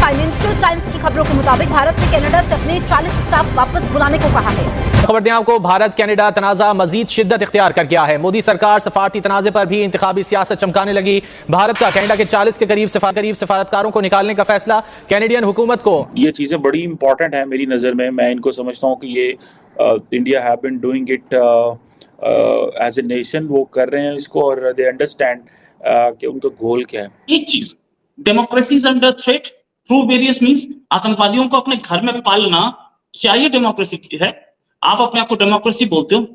Financial times की खबरों के मुताबिक भारत ने कनाडा से अपने 40 स्टाफ वापस बुलाने को कहा है। खबर दें आपको, भारत कनाडा तनाज़ा मजीद शिद्दत इख्तियार कर गया है। मोदी सरकार सफारती तनाज़े पर भी इंतखाबी सियासत चमकाने लगी। भारत का कनाडा के 40 के करीब सफारतकारों को निकालने का फैसला। कैनेडियन हुकूमत को ये चीज़ें बड़ी इंपॉर्टेंट है मेरी नज़र में। मैं इनको समझता हूँ कि ये India have been doing it as a nation, वो कर रहे हैं इसको और दे अंडरस्टैंड कि उनका गोल क्या है। एक चीज, democracy is under threat through various means. आतंकवादियों को अपने घर में पालना, क्या ये डेमोक्रेसी है? आप अपने आप को डेमोक्रेसी बोलते हो?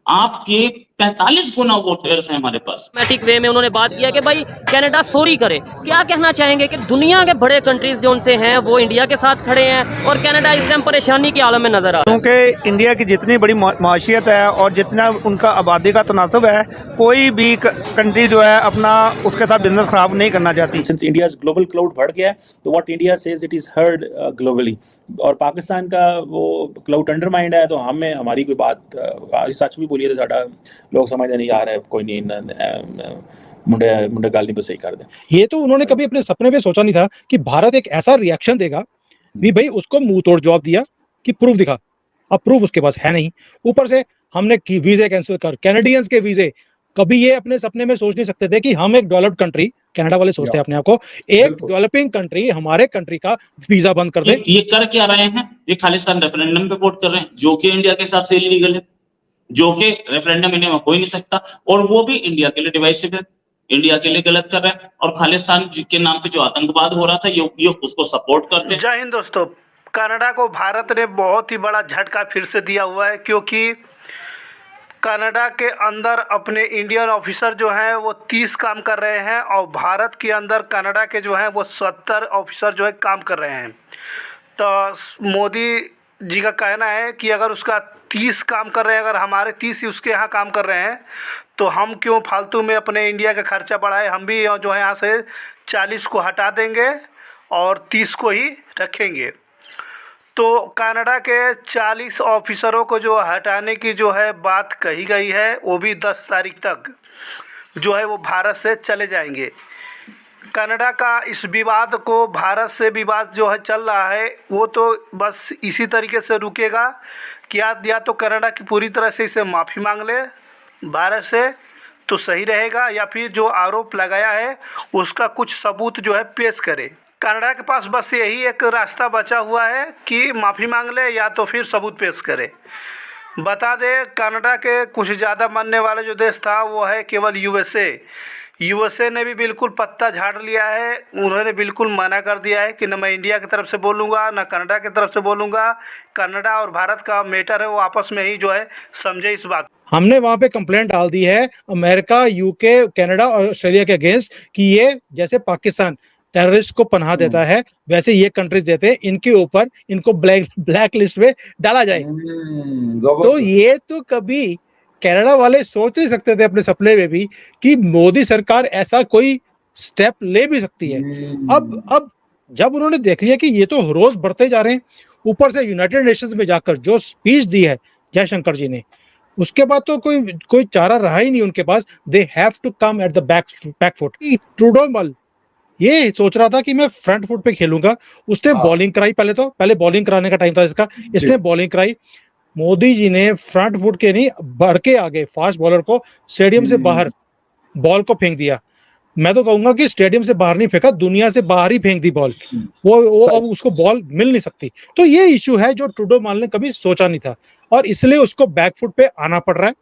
आपके 45 गुना वोटर्स हैं हमारे पास। डिप्लोमेटिक वे में उन्होंने बात किया कि भाई कनाडा सॉरी करे। क्या कहना चाहेंगे कि दुनिया के बड़े कंट्रीज जो उनसे हैं वो इंडिया के साथ खड़े हैं और कनाडा इस टाइम परेशानी की आलम में नजर आ रहा है? क्योंकि इंडिया की जितनी बड़ी माशियत है और जितना उनका आबादी का तनासब है, कोई भी कंट्री जो है अपना उसके साथ बिजनेस खराब नहीं करना चाहती। सिंस इंडियाज ग्लोबल क्लाउड बढ़ गया है, तो what India says it is heard globally, और पाकिस्तान का वो क्लाउड अंडरमाइंड है, तो हमें हमारी कोई बात सच भी बोलिए तो साडा लोग समझते नहीं, यार कोई नहीं, मुंडे गाल नहीं, बस सही कर दे। ये तो उन्होंने कभी अपने सपने में सोचा नहीं था कि भारत एक ऐसा रिएक्शन देगा भी भाई उसको मुंह तोड़ जवाब दिया कि प्रूफ दिखा। अब प्रूफ उसके पास है नहीं, ऊपर से हमने वीजे कैंसिल कर, कैनेडियंस के वीजे। कभी ये अपने सपने में सोच नहीं सकते थे कि हम एक डेवलप्ड कंट्री, कनाडा वाले सोचते हैं अपने आप को एक डेवलपिंग कंट्री, हमारे कंट्री का वीजा बंद कर दे। ये कर क्या रहे हैं? ये खालिस्तान रेफरेंडम पे वोट कर रहे हैं, जो कि इंडिया के हिसाब से इलीगल है, जो कि रेफरेंडम इंडिया में हो ही नहीं सकता, और वो भी इंडिया के लिए डिवाइसिव है, इंडिया के लिए गलत कर रहे हैं। और खालिस्तान के नाम पे जो आतंकवाद हो रहा था, ये उसको सपोर्ट करते हैं। जय हिंद दोस्तों। कनाडा को भारत ने बहुत ही बड़ा झटका फिर से दिया हुआ है, क्योंकि कनाडा के अंदर अपने इंडियन ऑफिसर जो हैं वो 30 काम कर रहे हैं और भारत के अंदर कनाडा के जो हैं वो 70 ऑफिसर जो है काम कर रहे हैं। तो मोदी जी का कहना है कि अगर उसका 30 काम कर रहे हैं, अगर हमारे 30 ही उसके यहाँ काम कर रहे हैं, तो हम क्यों फालतू में अपने इंडिया का खर्चा बढ़ाए। हम भी जो है यहाँ से 40 को हटा देंगे और 30 को ही रखेंगे। तो कनाडा के 40 ऑफिसरों को जो हटाने की जो है बात कही गई है, वो भी 10 तारीख तक जो है वो भारत से चले जाएंगे। कनाडा का इस विवाद को, भारत से विवाद जो है चल रहा है, वो तो बस इसी तरीके से रुकेगा कि या तो कनाडा की पूरी तरह से इसे माफ़ी मांग ले भारत से, तो सही रहेगा, या फिर जो आरोप लगाया है उसका कुछ सबूत जो है पेश करे। कनाडा के पास बस यही एक रास्ता बचा हुआ है कि माफ़ी मांग ले या तो फिर सबूत पेश करे। बता दें, कनाडा के कुछ ज़्यादा मानने वाला जो देश था वो है केवल यूएसए ने भी बिल्कुल पत्ता झाड़ लिया है। उन्होंने बिल्कुल मना कर दिया है कि न मैं इंडिया की तरफ से बोलूँगा न कनाडा की तरफ से बोलूँगा। कनाडा और भारत का मैटर है, वो आपस में ही जो है समझे इस बात। हमने वहां पे कंप्लेंट डाल दी है अमेरिका, यूके, कनाडा और ऑस्ट्रेलिया के अगेंस्ट कि ये जैसे पाकिस्तान टेररिस्ट को पनाह देता है वैसे ये कंट्रीज देते हैं, इनके ऊपर इनको ब्लैक लिस्ट में डाला जाए। तो ये तो कभी कनाडा वाले सोच नहीं सकते थे अपने सपने में भी कि मोदी सरकार ऐसा कोई स्टेप ले भी सकती है। अब जब उन्होंने देख लिया कि ये तो रोज बढ़ते जा रहे हैं, ऊपर से यूनाइटेड नेशंस में जाकर जो स्पीच दी है जयशंकर जी ने, उसके बाद तो कोई चारा रहा ही नहीं उनके पास। They have to come at the back foot. Trudeau मल ये सोच रहा था कि मैं फ्रंट फुट पे खेलूंगा, उसने बॉलिंग कराई। पहले बॉलिंग कराने का टाइम था इसका, इसने बॉलिंग कराई। मोदी जी ने फ्रंट फुट के नहीं, बढ़ के आगे फास्ट बॉलर को स्टेडियम से बाहर बॉल को फेंक दिया। मैं तो कहूंगा कि स्टेडियम से बाहर नहीं फेंका, दुनिया से बाहर ही फेंक दी बॉल। वो अब उसको बॉल मिल नहीं सकती। तो ये इशू है जो ट्रूडो माल ने कभी सोचा नहीं था, और इसलिए उसको बैकफुट पे आना पड़ रहा है।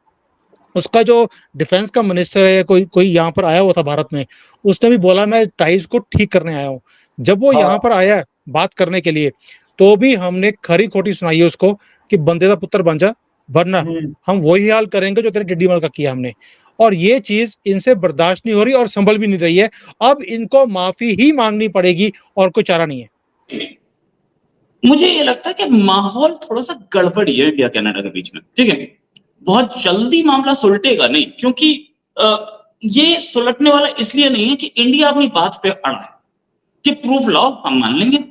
उसका जो डिफेंस का मिनिस्टर है, कोई यहाँ पर आया हुआ था भारत में, उसने भी बोला मैं टाइज को ठीक करने आया हूँ। जब वो यहाँ पर आया बात करने के लिए, तो भी हमने खरी खोटी सुनाई है उसको कि बंदे का पुत्र बन जा, वरना हम वही हाल करेंगे जो तेरे टिड्डी मल का किया हमने। और ये चीज इनसे बर्दाश्त नहीं हो रही और संभल भी नहीं रही है। अब इनको माफी ही मांगनी पड़ेगी और कोई चारा नहीं है। मुझे ये लगता है कि माहौल थोड़ा सा गड़बड़ी है इंडिया कनाडा के बीच में, ठीक है। बहुत जल्दी मामला सुलटेगा नहीं, क्योंकि ये सुलटने वाला इसलिए नहीं है कि इंडिया अपनी बात पे अड़ा है कि प्रूफ लाओ, हम मान लेंगे,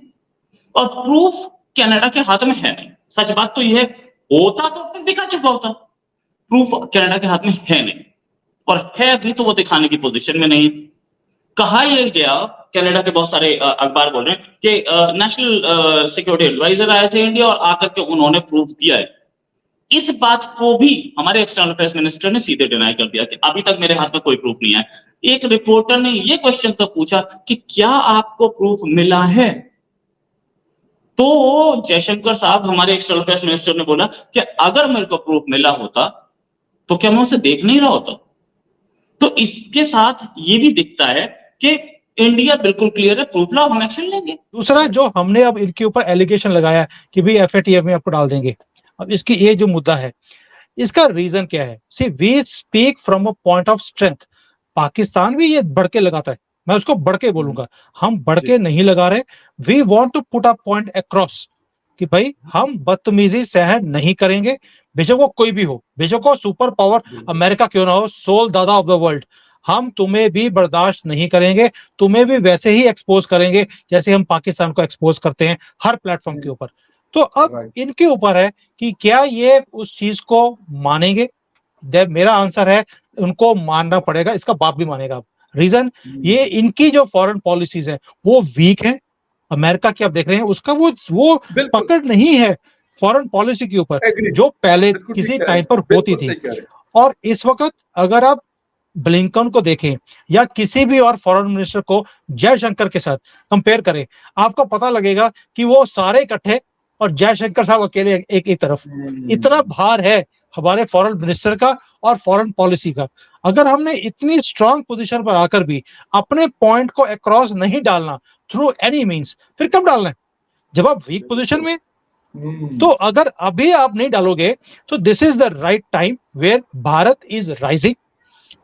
और प्रूफ कनाडा के हाथ में है नहीं। सच बात तो यह है, होता तो अब तक दिखा चुका होता। प्रूफ कनाडा के हाथ में है नहीं, और है भी तो वो दिखाने की पोजीशन में नहीं है। कहा यह गया, कनाडा के बहुत सारे अखबार बोल रहे हैं कि नेशनल सिक्योरिटी एडवाइजर आए थे इंडिया और आकर के उन्होंने प्रूफ दिया है। इस बात को भी हमारे एक्सटर्नल अफेयर्स मिनिस्टर ने सीधे डिनाई कर दिया कि अभी तक मेरे हाथ में कोई प्रूफ नहीं है। एक रिपोर्टर ने यह क्वेश्चन तक पूछा कि क्या आपको प्रूफ मिला है, तो जयशंकर साहब हमारे एक्सटर्नल अफेयर्स मिनिस्टर ने बोला कि अगर मेरे को प्रूफ मिला होता तो क्या मैं उसे देख नहीं रहा होता। तो इसके साथ ये भी दिखता है कि इंडिया बिल्कुल क्लियर है, प्रूफ लाओ, हम एक्शन लेंगे। दूसरा जो हमने अब इनके ऊपर एलिगेशन लगाया कि भाई एफएटीएफ में आपको डाल देंगे, अब इसकी ये जो मुद्दा है इसका रीजन क्या है? See we speak from a point of strength. Pakistan भी ये बढ़ के लगाता है, मैं उसको बढ़ के बोलूंगा, हम बढ़ के नहीं लगा रहे। We want to put a point across कि भाई हम बदतमीजी सहन नहीं करेंगे, बेशक वो कोई भी हो, बेशक वो सुपर पावर अमेरिका क्यों ना हो, सोल दादा ऑफ द वर्ल्ड, हम तुम्हें भी बर्दाश्त नहीं करेंगे, तुम्हें भी वैसे ही एक्सपोज करेंगे जैसे हम पाकिस्तान को एक्सपोज करते हैं हर प्लेटफॉर्म के ऊपर। तो अब इनके ऊपर है कि क्या ये उस चीज को मानेंगे। मेरा आंसर है उनको मानना पड़ेगा, इसका बाप भी मानेगा। रीजन ये इनकी जो फॉरेन पॉलिसीज है वो वीक है। अमेरिका की आप देख रहे हैं उसका वो पकड़ नहीं है फॉरेन पॉलिसी के ऊपर जो पहले किसी टाइम पर होती थी। और इस वक्त अगर आप ब्लिंकन को देखें या किसी भी और फॉरेन मिनिस्टर को जयशंकर के साथ कंपेयर करें, आपको पता लगेगा कि वो सारे इकट्ठे और जयशंकर साहब अकेले एक तरफ। इतना भार है हमारे फॉरेन मिनिस्टर का और फॉरेन पॉलिसी का। अगर हमने इतनी स्ट्रांग पोजीशन पर आकर भी अपने पॉइंट को अक्रॉस नहीं डालना थ्रू एनी मींस, फिर कब डालना है? जब आप वीक पोजीशन में। तो अगर अभी आप नहीं डालोगे तो this is the right time where Bharat is rising.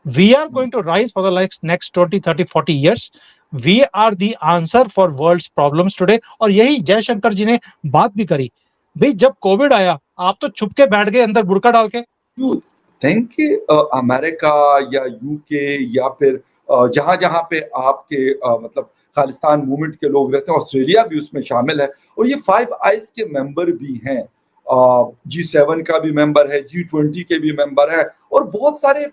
We are going to rise for the next 20, 30, 40 years. We are the answer for world's problems today. और यही जयशंकर जी ने बात भी करी, भाई जब कोविड आया आप तो छुप के बैठ गए अंदर बुर्का डाल के। थिंक कि अमेरिका या यूके या फिर जहां जहां पे आपके मतलब खालिस्तान मूवमेंट के लोग रहते हैं, ऑस्ट्रेलिया भी उसमें शामिल है और ये 5 आइज के मेंबर भी हैं, G7 का भी मेंबर है, G20 के भी मेंबर है और बहुत सारे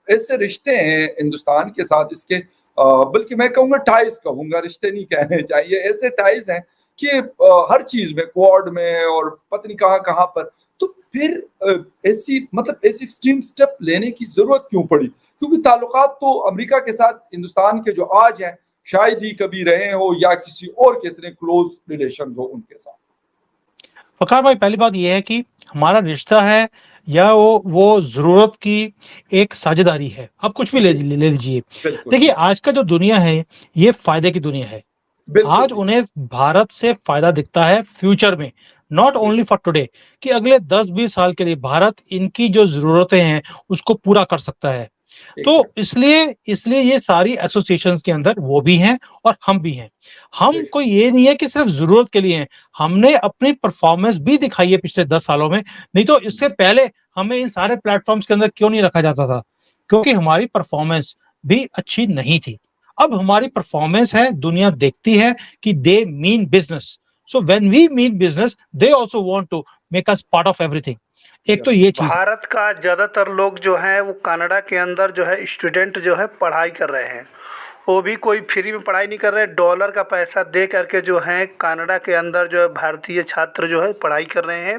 ऐसे रिश्ते हैं हिंदुस्तान के साथ इसके, बल्कि मैं कहूँगा टाइज कहूँगा, रिश्ते नहीं कहने चाहिए, ऐसे टाइज हैं कि हर चीज में, क्वाड में और पता नहीं कहाँ कहाँ पर। तो फिर ऐसी एक्सट्रीम स्टेप लेने की जरूरत क्यों पड़ी? क्योंकि ताल्लुकात तो अमेरिका के साथ हिंदुस्तान के जो आज हैं शायद ही कभी रहे हो या किसी और के इतने क्लोज रिलेशन हो उनके साथ। फकार भाई, पहली बात यह है कि हमारा रिश्ता है या वो जरूरत की एक साझेदारी है, आप कुछ भी ले लीजिए। देखिए आज का जो दुनिया है ये फायदे की दुनिया है। आज उन्हें भारत से फायदा दिखता है फ्यूचर में, नॉट ओनली फॉर टुडे, कि अगले 10-20 साल के लिए भारत इनकी जो जरूरतें हैं उसको पूरा कर सकता है। तो इसलिए ये सारी एसोसिएशंस के अंदर वो भी हैं और हम भी हैं। हम कोई ये नहीं है कि सिर्फ जरूरत के लिए हैं, हमने अपनी परफॉर्मेंस भी दिखाई है पिछले 10 सालों में। नहीं तो इससे पहले हमें इन सारे प्लेटफॉर्म्स के अंदर क्यों नहीं रखा जाता था? क्योंकि हमारी परफॉर्मेंस भी अच्छी नहीं थी। अब हमारी परफॉर्मेंस है, दुनिया देखती है कि they mean business. So when we mean business they also want to make us part of everything. एक तो ये चीज, भारत का ज़्यादातर लोग जो हैं वो कनाडा के अंदर जो है स्टूडेंट जो है पढ़ाई कर रहे हैं, वो भी कोई फ्री में पढ़ाई नहीं कर रहे, डॉलर का पैसा दे करके जो है कनाडा के अंदर जो है भारतीय छात्र जो है पढ़ाई कर रहे हैं।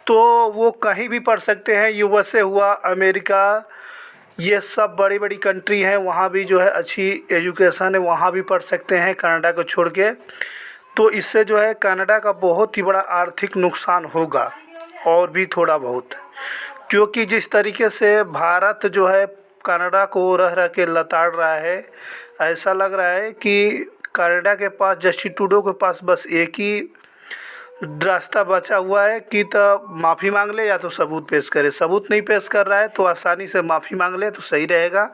तो वो कहीं भी पढ़ सकते हैं, यूएसए हुआ, अमेरिका, ये सब बड़ी बड़ी कंट्री हैं, वहाँ भी जो है अच्छी एजुकेशन है, वहाँ भी पढ़ सकते हैं कनाडा को छोड़ के। तो इससे जो है कनाडा का बहुत ही बड़ा आर्थिक नुकसान होगा और भी थोड़ा बहुत, क्योंकि जिस तरीके से भारत जो है कनाडा को रह के लताड़ रहा है, ऐसा लग रहा है कि कनाडा के पास, जस्टिन ट्रूडो के पास बस एक ही रास्ता बचा हुआ है कि तो माफ़ी मांग ले या तो सबूत पेश करे। सबूत नहीं पेश कर रहा है तो आसानी से माफ़ी मांग ले तो सही रहेगा।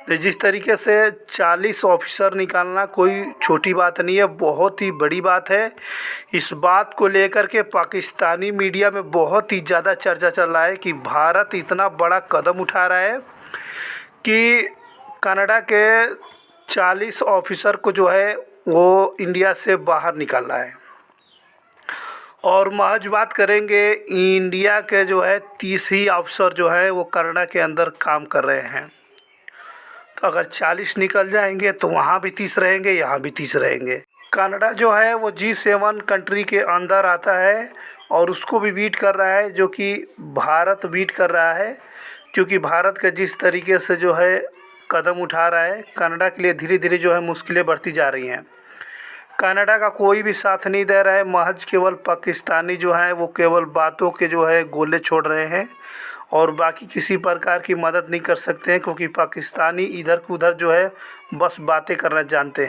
तो जिस तरीके से 40 ऑफिसर निकालना कोई छोटी बात नहीं है, बहुत ही बड़ी बात है। इस बात को लेकर के पाकिस्तानी मीडिया में बहुत ही ज़्यादा चर्चा चल रहा है कि भारत इतना बड़ा कदम उठा रहा है कि कनाडा के 40 ऑफिसर को जो है वो इंडिया से बाहर निकाल रहा है। और महज बात करेंगे, इंडिया के जो है 30 ही ऑफिसर जो है वो कनाडा के अंदर काम कर रहे हैं। तो अगर 40 निकल जाएंगे तो वहाँ भी 30 रहेंगे, यहाँ भी 30 रहेंगे। कनाडा जो है वो G7 कंट्री के अंदर आता है और उसको भी बीट कर रहा है, जो कि भारत बीट कर रहा है, क्योंकि भारत का जिस तरीके से जो है कदम उठा रहा है, कनाडा के लिए धीरे धीरे जो है मुश्किलें बढ़ती जा रही हैं। कनाडा का कोई भी साथ नहीं दे रहा है, महज केवल पाकिस्तानी जो है वो केवल बातों के जो है गोले छोड़ रहे हैं और बाकी किसी प्रकार की मदद नहीं कर सकते हैं, क्योंकि पाकिस्तानी इधर उधर जो है बस बातें करना जानते हैं।